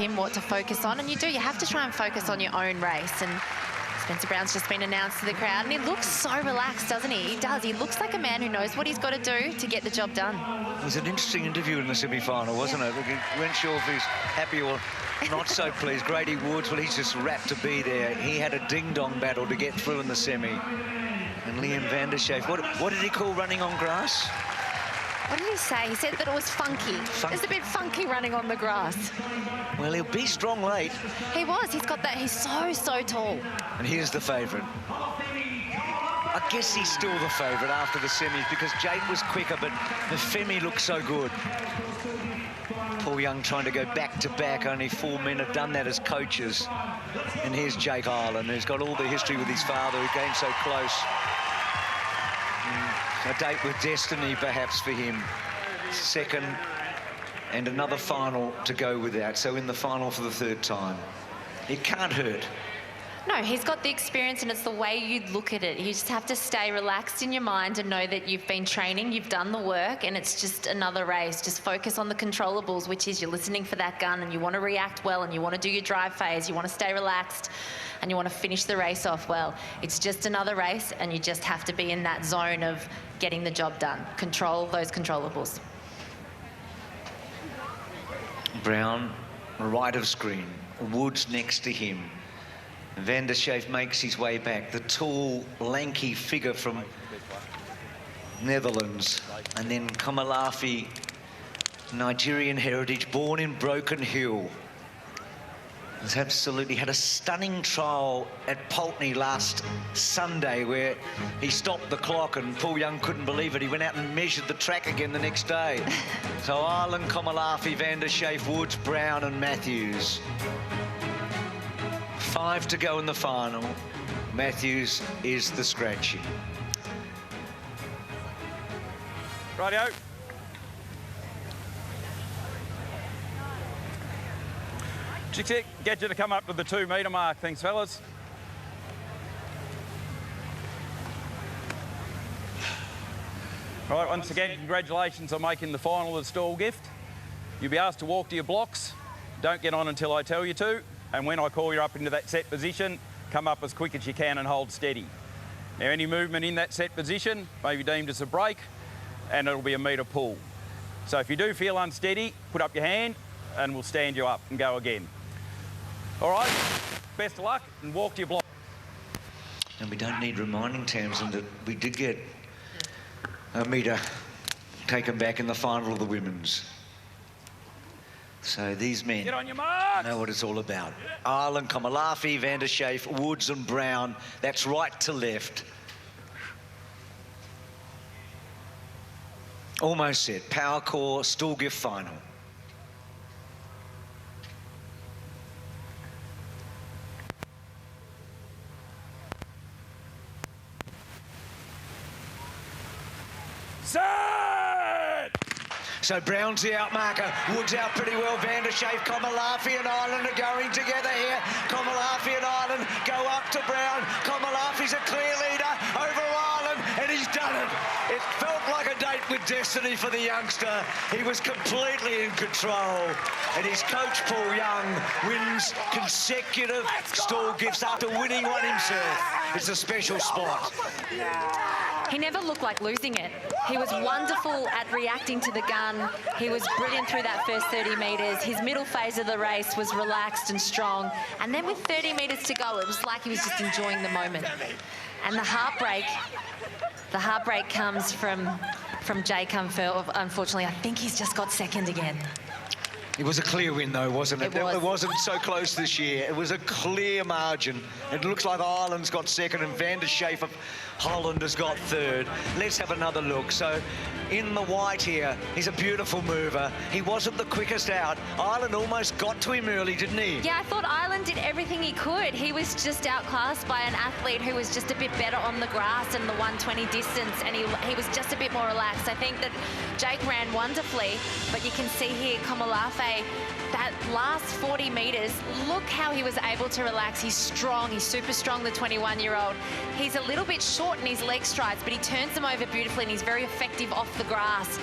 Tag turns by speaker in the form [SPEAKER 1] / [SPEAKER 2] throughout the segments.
[SPEAKER 1] him what to focus on, and you have to try and focus on your own race. And Spencer Brown's just been announced to the crowd, and he looks so relaxed, doesn't he? He does. He looks like a man who knows what he's got to do to get the job done.
[SPEAKER 2] It was an interesting interview in the semi-final, wasn't it? We weren't sure if he's happy or not so pleased. Grady Woods, well, he's just rapt to be there. He had a ding-dong battle to get through in the semi. And Liam van der Schaaf, what did he call running on grass?
[SPEAKER 1] What did he say? He said that it was funky. It's a bit funky running on the grass.
[SPEAKER 2] Well, he'll be strong late.
[SPEAKER 1] He was. He's got that. He's so tall.
[SPEAKER 2] And here's the favourite. I guess he's still the favourite after the semis because Jake was quicker, but Femi looked so good. Paul Young trying to go back-to-back. Only 4 men have done that as coaches. And here's Jake Ireland, who's got all the history with his father, who came so close. A date with destiny, perhaps, for him. Second, and another final to go with that. So in the final for the third time. It can't hurt.
[SPEAKER 1] No, he's got the experience, and it's the way you look at it. You just have to stay relaxed in your mind and know that you've been training, you've done the work, and it's just another race. Just focus on the controllables, which is you're listening for that gun, and you want to react well, and you want to do your drive phase, you want to stay relaxed, and you want to finish the race off well. It's just another race, and you just have to be in that zone of getting the job done. Control those controllables.
[SPEAKER 2] Brown, right of screen. Woods next to him. Van der Schaaf makes his way back. The tall, lanky figure from Netherlands. And then Komalafi, Nigerian heritage, born in Broken Hill. Has absolutely had a stunning trial at Pulteney last Sunday where he stopped the clock and Paul Young couldn't believe it. He went out and measured the track again the next day. So Ireland, Komalafi, Van der Schaaf, Woods, Brown and Matthews. 5 to go in the final. Matthews is the scratchy.
[SPEAKER 3] Rightio. Get you to come up to the 2 metre mark. Thanks, fellas. All right, once again, congratulations on making the final of the Stawell gift. You'll be asked to walk to your blocks. Don't get on until I tell you to. And when I call you up into that set position, come up as quick as you can and hold steady. Now, any movement in that set position may be deemed as a break, and it'll be a metre pull. So if you do feel unsteady, put up your hand and we'll stand you up and go again. All right, best of luck and walk to your block.
[SPEAKER 2] And we don't need reminding Tamsin that we did get a metre taken back in the final of the women's. So these men
[SPEAKER 3] Get on your marks.
[SPEAKER 2] know what it's all about. Ireland, Komalafi, Van der Schaaf, Woods and Brown. That's right to left. Almost set. Power core, Stawell gift final.
[SPEAKER 3] Set!
[SPEAKER 2] So Brown's the outmarker, Woods out pretty well, Van der Schaaf, Komalafi and Ireland are going together here. Komalafi and Ireland go up to Brown. Komalafi's a clear leader over Ireland, and he's done it. It felt like a date with destiny for the youngster. He was completely in control, and his coach, Paul Young, wins consecutive Stawell gifts after winning one himself. It's a special spot.
[SPEAKER 1] He never looked like losing it. He was wonderful at reacting to the gun. He was brilliant through that first 30 metres. His middle phase of the race was relaxed and strong. And then with 30 metres to go, it was like he was just enjoying the moment. And the heartbreak comes from Jake Umfeld. Unfortunately, I think he's just got second again.
[SPEAKER 2] It was a clear win, though, wasn't it?
[SPEAKER 1] It
[SPEAKER 2] wasn't so close this year. It was a clear margin. It looks like Ireland's got second and Van der Schaaf of Holland has got third. Let's have another look. So, in the white here, he's a beautiful mover. He wasn't the quickest out. Ireland almost got to him early, didn't he?
[SPEAKER 1] Yeah, I thought Ireland did everything he could. He was just outclassed by an athlete who was just a bit better on the grass and the 120 distance, and he was just a bit more relaxed. I think that Jake ran wonderfully, but you can see here Komalafi, that last 40 metres, look how he was able to relax. He's strong, he's super strong, the 21-year-old. He's a little bit short in his leg strides, but he turns them over beautifully and he's very effective off the grass.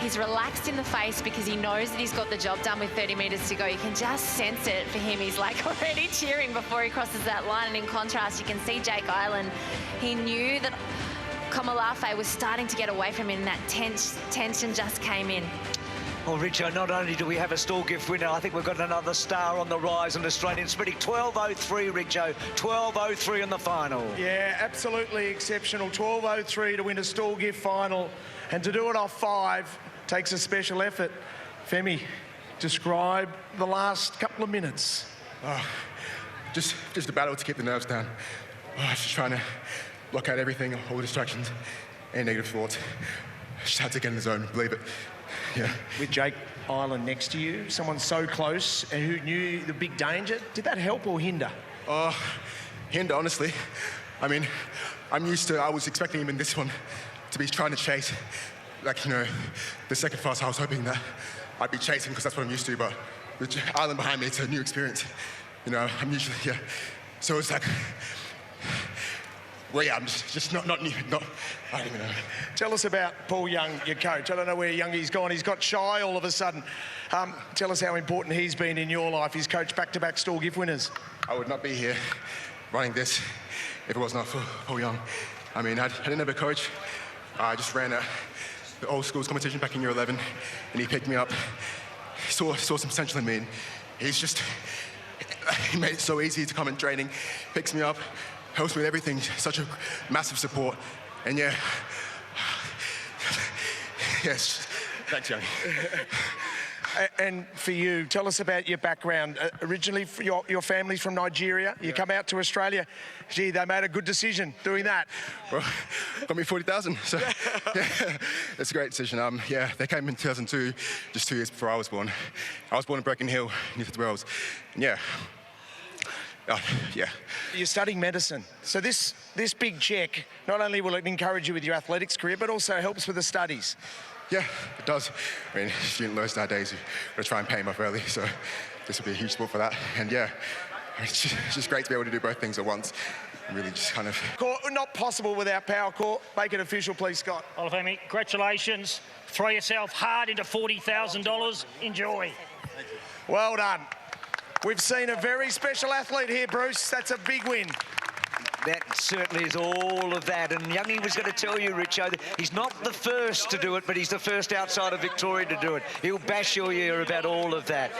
[SPEAKER 1] He's relaxed in the face because he knows that he's got the job done with 30 metres to go. You can just sense it for him. He's like already cheering before he crosses that line. And in contrast, you can see Jake Ireland. He knew that Komalafe was starting to get away from him, and that tension just came in.
[SPEAKER 2] Well, Richo, not only do we have a Stawell gift winner, I think we've got another star on the rise on Australian Speeding. 12.03, Richo. 12.03 in the final.
[SPEAKER 4] Yeah, absolutely exceptional. 12.03 to win a Stawell gift final. And to do it off 5 takes a special effort. Femi, describe the last couple of minutes.
[SPEAKER 5] Just a battle to keep the nerves down. Just trying to block out everything, all the distractions and negative thoughts. Just had to get in the zone, believe it. Yeah.
[SPEAKER 4] With Jake Ireland next to you, someone so close and who knew the big danger, did that help or hinder?
[SPEAKER 5] Hinder, honestly. I mean, I was expecting him in this one to be trying to chase. Like, you know, the second fast, I was hoping that I'd be chasing because that's what I'm used to, but with Ireland behind me, it's a new experience. You know, I'm usually, yeah. So it's like, well, yeah, I'm just not, I don't even know.
[SPEAKER 4] Tell us about Paul Young, your coach. I don't know where Youngie's gone. He's got shy all of a sudden. Tell us how important he's been in your life. He's coached back-to-back Stawell gift winners.
[SPEAKER 5] I would not be here running this if it was not for Paul Young. I mean, I didn't have a coach. I just ran the old schools competition back in year 11, and he picked me up. He saw some potential in me, and he made it so easy to come in training, picks me up, helps me with everything, such a massive support. And yeah, yes, thanks, Young.
[SPEAKER 4] And for you, tell us about your background. Originally, your family's from Nigeria. You come out to Australia. Gee, they made a good decision doing that.
[SPEAKER 5] Well, got me 40,000, so yeah, it's a great decision. Yeah, they came in 2002, just 2 years before I was born. I was born in Broken Hill, New South Wales. And yeah. Yeah.
[SPEAKER 4] You're studying medicine. So this big check, not only will it encourage you with your athletics career, but also helps with the studies.
[SPEAKER 5] Yeah, it does. I mean, student loans nowadays, you've got to try and pay them off early, so this will be a huge support for that. And yeah, it's just great to be able to do both things at once. And really just kind of...
[SPEAKER 4] Not possible without Power Court. Make it official, please, Scott.
[SPEAKER 6] Well, Femi, congratulations. Throw yourself hard into $40,000. Enjoy.
[SPEAKER 4] Well done. We've seen a very special athlete here, Bruce. That's a big win.
[SPEAKER 2] That certainly is all of that. And Youngie was going to tell you, Richo, that he's not the first to do it, but he's the first outside of Victoria to do it. He'll bash your ear about all of that.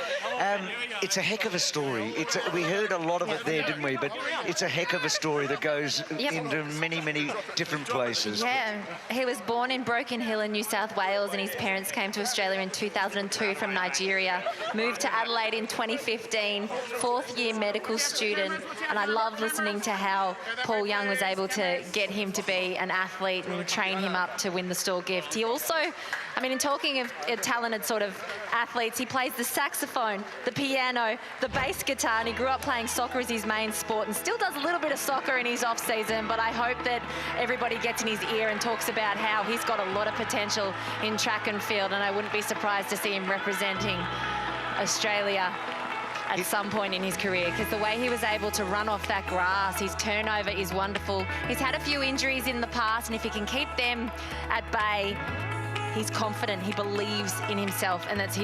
[SPEAKER 2] It's a heck of a story. We heard a lot of it there, didn't we? But it's a heck of a story that goes into many, many different places.
[SPEAKER 1] Yeah, he was born in Broken Hill in New South Wales, and his parents came to Australia in 2002 from Nigeria, moved to Adelaide in 2015, fourth-year medical student, and I love listening to how Paul Young was able to get him to be an athlete and train him up to win the Stawell gift. He also, I mean, in talking of talented sort of athletes, he plays the saxophone, the piano, the bass guitar, and he grew up playing soccer as his main sport and still does a little bit of soccer in his off-season, but I hope that everybody gets in his ear and talks about how he's got a lot of potential in track and field, and I wouldn't be surprised to see him representing Australia at some point in his career, because the way he was able to run off that grass, his turnover is wonderful. He's had a few injuries in the past, and if he can keep them at bay, he's confident, he believes in himself, and that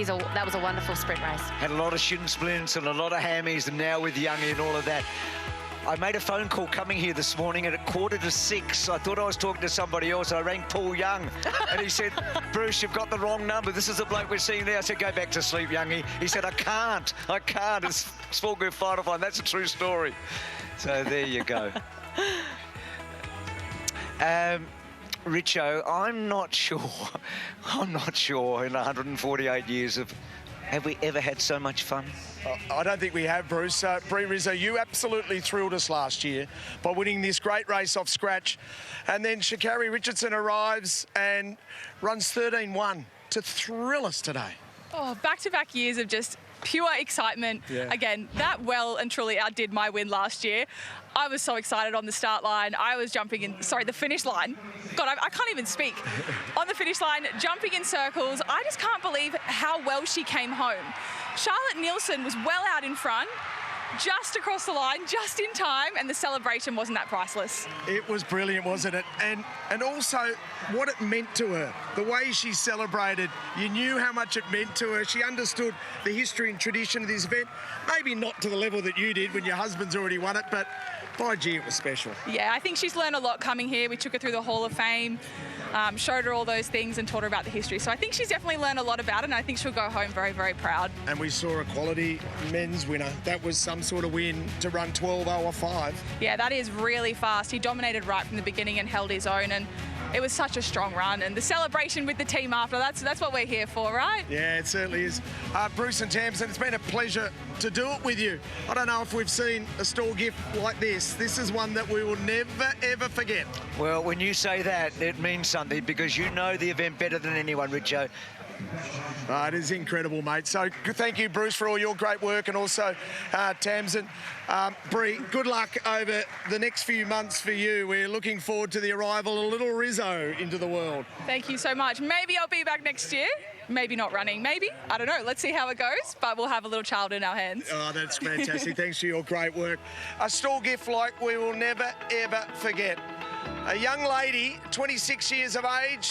[SPEAKER 1] was a wonderful sprint race.
[SPEAKER 2] Had a lot of shin splints and a lot of hammies, and now with Youngie and all of that. I made a phone call coming here this morning, and at 5:45, I thought I was talking to somebody else. I rang Paul Young, and he said, Bruce, you've got the wrong number. This is the bloke we're seeing now. I said, go back to sleep, Youngie. He said, I can't. It's small group final fine. That's a true story. So there you go. Richo, I'm not sure in 148 years have we ever had so much fun?
[SPEAKER 4] I don't think we have, Bruce. Bree Rizzo, you absolutely thrilled us last year by winning this great race off scratch. And then Sha'Carri Richardson arrives and runs 13-1 to thrill us today.
[SPEAKER 7] Oh, back-to-back years of just pure excitement. Yeah. Again, that well and truly outdid my win last year. I was so excited on the start line. I was jumping in, the finish line. God, I can't even speak. On the finish line, jumping in circles. I just can't believe how well she came home. Charlotte Nielsen was well out in front. just across the line, just in time, and the celebration wasn't that priceless.
[SPEAKER 4] It was brilliant, wasn't it? And also what it meant to her, the way she celebrated. You knew how much it meant to her. She understood the history and tradition of this event. Maybe not to the level that you did when your husband's already won it, but by gee, it was special.
[SPEAKER 7] Yeah, I think she's learned a lot coming here. We took her through the Hall of Fame, showed her all those things and taught her about the history. So I think she's definitely learned a lot about it, and I think she'll go home very, very proud.
[SPEAKER 4] And we saw a quality men's winner. That was some sort of win to run 12:05.
[SPEAKER 7] Yeah, that is really fast. He dominated right from the beginning and held his own, and it was such a strong run. And the celebration with the team after, that's what we're here for, right?
[SPEAKER 4] Yeah, it certainly is. Bruce and Tamsin, it's been a pleasure to do it with you. I don't know if we've seen a Stawell gift like this. This is one that we will never, ever forget.
[SPEAKER 2] Well, when you say that, it means something because you know the event better than anyone, Richo.
[SPEAKER 4] It is incredible, mate. So thank you, Bruce, for all your great work, and also Tamsin. Bree, good luck over the next few months for you. We're looking forward to the arrival of little Rizzo into the world.
[SPEAKER 7] Thank you so much. Maybe I'll be back next year. Maybe not running, maybe. I don't know. Let's see how it goes, but we'll have a little child in our hands.
[SPEAKER 4] Oh, that's fantastic. Thanks for your great work. A Stawell gift like we will never, ever forget. A young lady, 26 years of age,